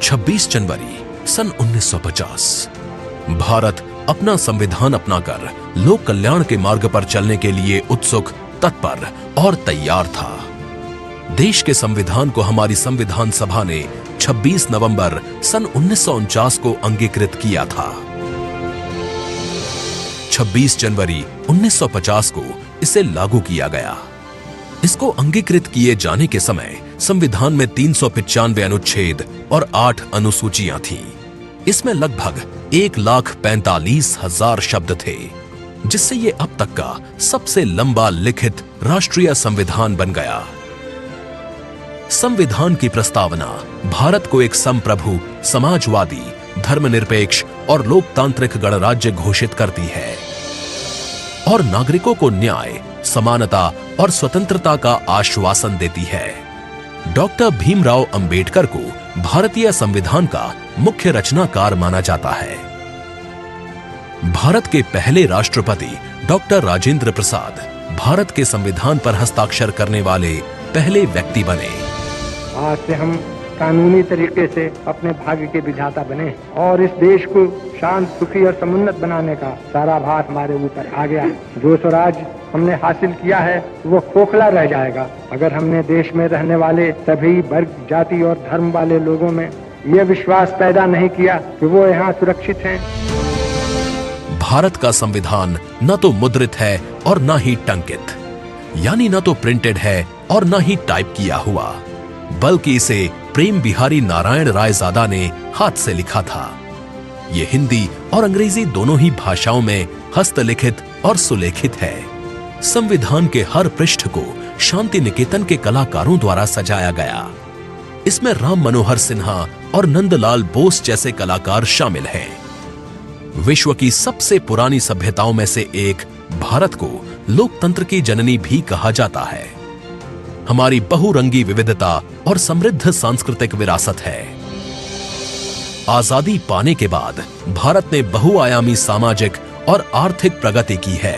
26 जनवरी सन 1950 भारत अपना संविधान अपनाकर लोक कल्याण के मार्ग पर चलने के लिए उत्सुक, तत्पर और तैयार था। देश के संविधान को हमारी संविधान सभा ने 26 नवंबर सन 1949 को अंगीकृत किया था। 26 जनवरी 1950 को इसे लागू किया गया। इसको अंगीकृत किए जाने के समय संविधान में 395 अनुच्छेद और 8 अनुसूचियां थीं। इसमें लगभग 1,45,000 शब्द थे, जिससे ये अब तक का सबसे लंबा लिखित राष्ट्रीय संविधान बन गया। संविधान की प्रस्तावना भारत को एक संप्रभु, समाजवादी, धर्मनिरपेक्ष और लोकतांत्रिक गणराज्य घोषित करती है और नागरिकों को न्याय, समानता और स्वतंत्रता का आश्वासन देती है। डॉक्टर भीमराव अंबेडकर को भारतीय संविधान का मुख्य रचनाकार माना जाता है। भारत के पहले राष्ट्रपति डॉक्टर राजेंद्र प्रसाद भारत के संविधान पर हस्ताक्षर करने वाले पहले व्यक्ति बने। आज से हम कानूनी तरीके से अपने भाग्य के विधाता बने और इस देश को शांत, सुखी और समुन्नत बनाने का सारा भार हमारे ऊपर आ गया है। जो स्वराज हमने हासिल किया है वो खोखला रह जाएगा अगर हमने देश में रहने वाले सभी वर्ग, जाति और धर्म वाले लोगों में ये विश्वास पैदा नहीं किया कि वो यहाँ सुरक्षित हैं। भारत का संविधान न तो मुद्रित है और न ही टंकित, यानी न तो प्रिंटेड है और न ही टाइप किया हुआ, बल्कि इसे प्रेम बिहारी नारायण रायजादा ने हाथ से लिखा था। ये हिंदी और अंग्रेजी दोनों ही भाषाओं में हस्तलिखित और सुलेखित है। संविधान के हर पृष्ठ को शांति निकेतन के कलाकारों द्वारा सजाया गया। इसमें राम मनोहर सिन्हा और नंदलाल बोस जैसे कलाकार शामिल हैं। विश्व की सबसे पुरानी सभ्यताओं में से एक भारत को लोकतंत्र की जननी भी कहा जाता है। हमारी बहुरंगी विविधता और समृद्ध सांस्कृतिक विरासत है। आजादी पाने के बाद भारत ने बहुआयामी सामाजिक और आर्थिक प्रगति की है।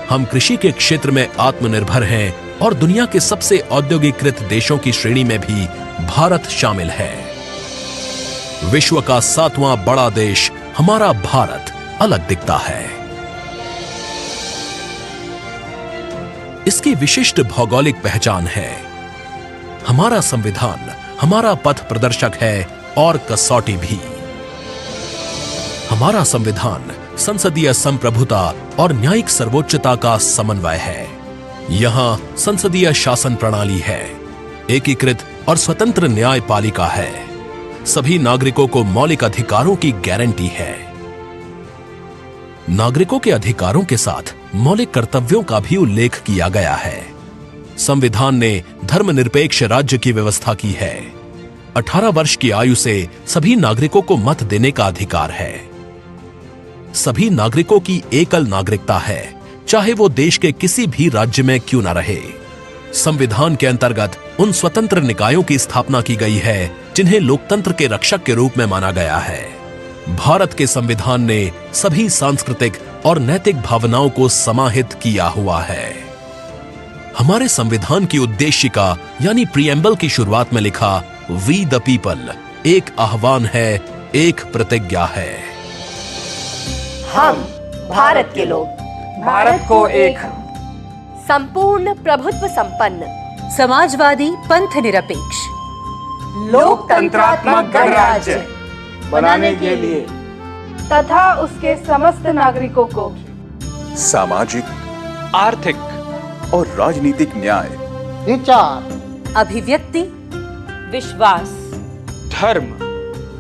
हम कृषि के क्षेत्र में आत्मनिर्भर हैं और दुनिया के सबसे औद्योगिकृत देशों की श्रेणी में भी भारत शामिल है। विश्व का 7वां बड़ा देश हमारा भारत अलग दिखता है। इसकी विशिष्ट भौगोलिक पहचान है। हमारा संविधान हमारा पथ प्रदर्शक है और कसौटी भी। हमारा संविधान संसदीय संप्रभुता और न्यायिक सर्वोच्चता का समन्वय है। यहाँ संसदीय शासन प्रणाली है, एकीकृत और स्वतंत्र न्यायपालिका है। सभी नागरिकों को मौलिक अधिकारों की गारंटी है। नागरिकों के अधिकारों के साथ मौलिक कर्तव्यों का भी उल्लेख किया गया है। संविधान ने धर्मनिरपेक्ष राज्य की व्यवस्था की है। 18 वर्ष की आयु से सभी नागरिकों को मत देने का अधिकार है। सभी नागरिकों की एकल नागरिकता है, चाहे वो देश के किसी भी राज्य में क्यों न रहे। संविधान के अंतर्गत उन स्वतंत्र निकायों की स्थापना की गई है जिन्हें लोकतंत्र के रक्षक के रूप में माना गया है। भारत के संविधान ने सभी सांस्कृतिक और नैतिक भावनाओं को समाहित किया हुआ है। हमारे संविधान की उद्देशिका यानी प्रीएम्बल की शुरुआत में लिखा वी द पीपल एक आह्वान है, एक प्रतिज्ञा है। हम भारत के लोग भारत को एक संपूर्ण प्रभुत्व संपन्न, समाजवादी, पंथ निरपेक्ष, लोकतंत्रात्मक गणराज्य बनाने के लिए तथा उसके समस्त नागरिकों को सामाजिक, आर्थिक और राजनीतिक न्याय, विचार, अभिव्यक्ति, विश्वास, धर्म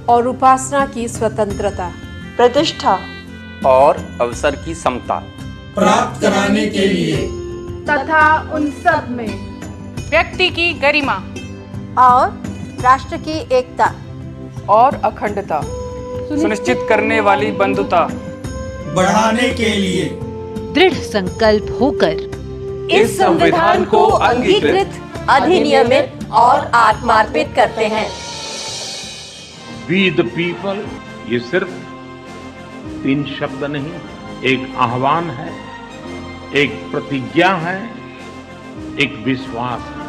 और उपासना की स्वतंत्रता, प्रतिष्ठा और अवसर की समता प्राप्त कराने के लिए तथा उन सब में व्यक्ति की गरिमा और राष्ट्र की एकता और अखंडता सुनिश्चित करने वाली बंधुता बढ़ाने के लिए दृढ़ संकल्प होकर इस संविधान को अंगीकृत, अधिनियमित और आत्मार्पित करते हैं। वी द पीपल ये सिर्फ 3 शब्द नहीं, एक आह्वान है, एक प्रतिज्ञा है, एक विश्वास है।